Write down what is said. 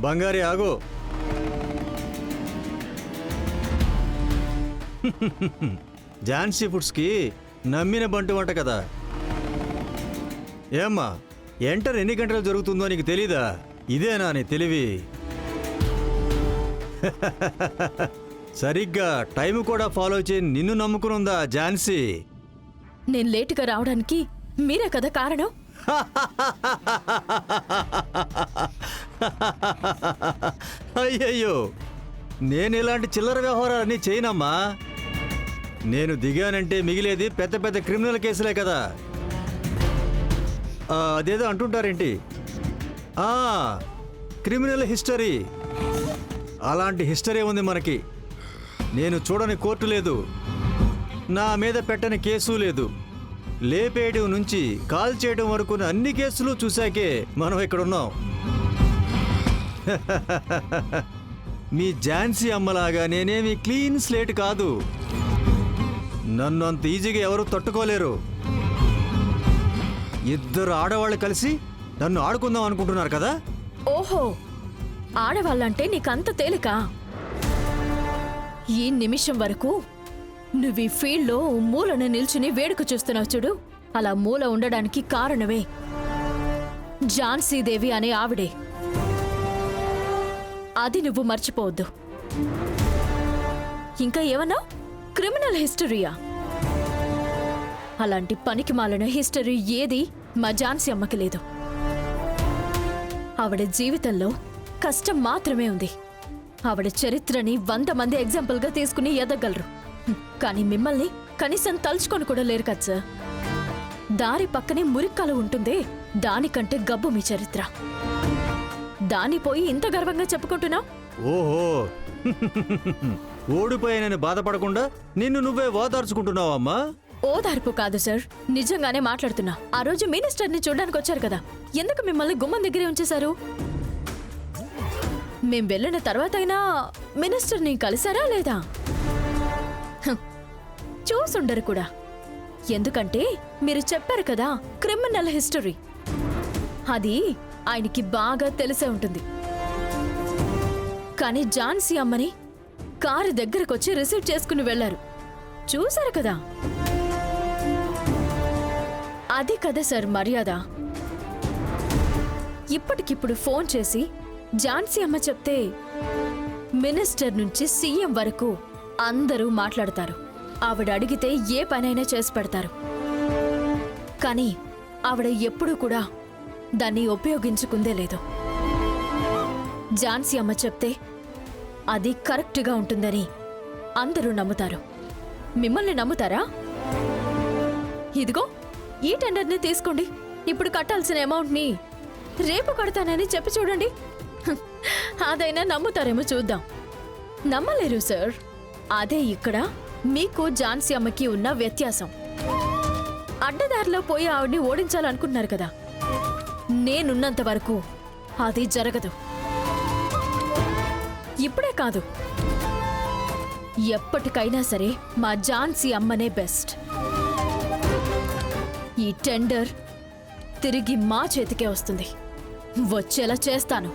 బంగారి ఆగు. ఝాన్సీ ఫుడ్స్కి నమ్మిన బంటు వంట కదా. ఏమ్మా, ఎంటర్ ఎన్ని గంటలు జరుగుతుందో నీకు తెలీదా? ఇదేనా నీ తెలివి? సరిగ్గా టైం కూడా ఫాలో చేయి నిన్ను నమ్ముకునుందా ఝాన్సీ? నేను లేటుగా రావడానికి మీరే కదా కారణం. అయ్యయ్యో, నేను ఇలాంటి చిల్లర వ్యవహారాలన్నీ చేయనమ్మా. నేను దిగానంటే మిగిలేది పెద్ద పెద్ద క్రిమినల్ కేసులే కదా. అదేదో అంటుంటారేంటి, క్రిమినల్ హిస్టరీ. అలాంటి హిస్టరీ ఉంది మనకి. నేను చూడని కోర్టు లేదు, నా మీద పెట్టని కేసు లేదు. లేపేయడం నుంచి కాల్ చేయడం వరకు అన్ని కేసులు చూశాకే మనం ఇక్కడ ఉన్నాం. మీ ఝాన్సీ అమ్మలాగా నేనేమి క్లీన్ స్లేట్ కాదు. నన్ను అంత ఈజీగా ఎవరు తట్టుకోలేరు. ఇద్దరు ఆడవాళ్ళు కలిసి నన్ను ఆడుకుందాం అనుకుంటున్నారు కదా. ఓహో, ఆడవాళ్ళంటే నీకంత తేలిక? ఈ నిమిషం వరకు నువ్వు ఈ ఫీల్డ్లో మూలన నిల్చుని వేడుక చూస్తున్నావు చూడు. అలా మూల ఉండడానికి కారణమే ఝాన్సీదేవి అనే ఆవిడే. అది నువ్వు మర్చిపోవద్దు. ఇంకా ఏమన్నా క్రిమినల్ హిస్టరీయా? అలాంటి పనికి మాలిన హిస్టరీ ఏది మా ఝాన్సీ అమ్మకి లేదు. ఆవిడ జీవితంలో కష్టం మాత్రమే ఉంది. ఆవిడ చరిత్రని 100 మంది ఎగ్జాంపుల్గా తీసుకుని ఎదగలరు. కానీ మిమ్మల్ని కనీసం తలుచుకొని కూడా లేరు కదా సార్. దారి పక్కనే మురిక్కాలు ఉంటుందే, దానికంటే గబ్బు మీ చరిత్ర. దాన్ని పోయి ఇంత గర్వంగా చెప్పుకుంటున్నావు. ఓహో, ఓడిపోయానని బాధపడకుండా నిన్ను నువ్వే ఓదార్చుకుంటున్నావమ్మా? ఓదార్పు కాదు సార్, నిజంగానే మాట్లాడుతున్నా. ఆ రోజు మినిస్టర్ని చూడడానికి వచ్చారు కదా, ఎందుకు మిమ్మల్ని గుమ్మం దగ్గరే ఉంచేశారు? మేం వెళ్ళిన తర్వాత అయినా మినిస్టర్ని కలిసారా లేదా? చూసుండరు కూడా. ఎందుకంటే మీరు చెప్పారు కదా క్రిమినల్ హిస్టరీ, అది ఆయనకి బాగా తెలిసే ఉంటుంది. కానీ ఝాన్సీ అమ్మని కారు దగ్గరకొచ్చి రిసీవ్ చేసుకుని వెళ్లారు, చూశారు కదా. అది కదా సార్ మర్యాద. ఇప్పటికిప్పుడు ఫోన్ చేసి ఝాన్సీ అమ్మ చెప్తే మినిస్టర్ నుంచి సీఎం వరకు అందరూ మాట్లాడతారు. ఆవిడ అడిగితే ఏ పనైనా చేసి పెడతారు. కానీ ఆవిడ ఎప్పుడూ కూడా దాన్ని ఉపయోగించుకుందే లేదు. ఝాన్సీ అమ్మ చెప్తే అది కరెక్ట్గా ఉంటుందని అందరూ నమ్ముతారు. మిమ్మల్ని నమ్ముతారా? ఇదిగో ఈ టెండర్ని తీసుకోండి, ఇప్పుడు కట్టాల్సిన అమౌంట్ని రేపు కడతానని చెప్పి చూడండి. అదైనా నమ్ముతారేమో చూద్దాం. నమ్మలేరు సార్. అదే ఇక్కడ మీకు ఝాన్సీ అమ్మకి ఉన్న వ్యత్యాసం. అడ్డదారిలో పోయి ఆవిడ్ని ఓడించాలనుకుంటున్నారు కదా, నేనున్నంత వరకు అది జరగదు. ఇప్పుడే కాదు, ఎప్పటికైనా సరే మా ఝాన్సీ అమ్మనే బెస్ట్. ఈ టెండర్ తిరిగి మా చేతికే వస్తుంది. వచ్చేలా చేస్తాను.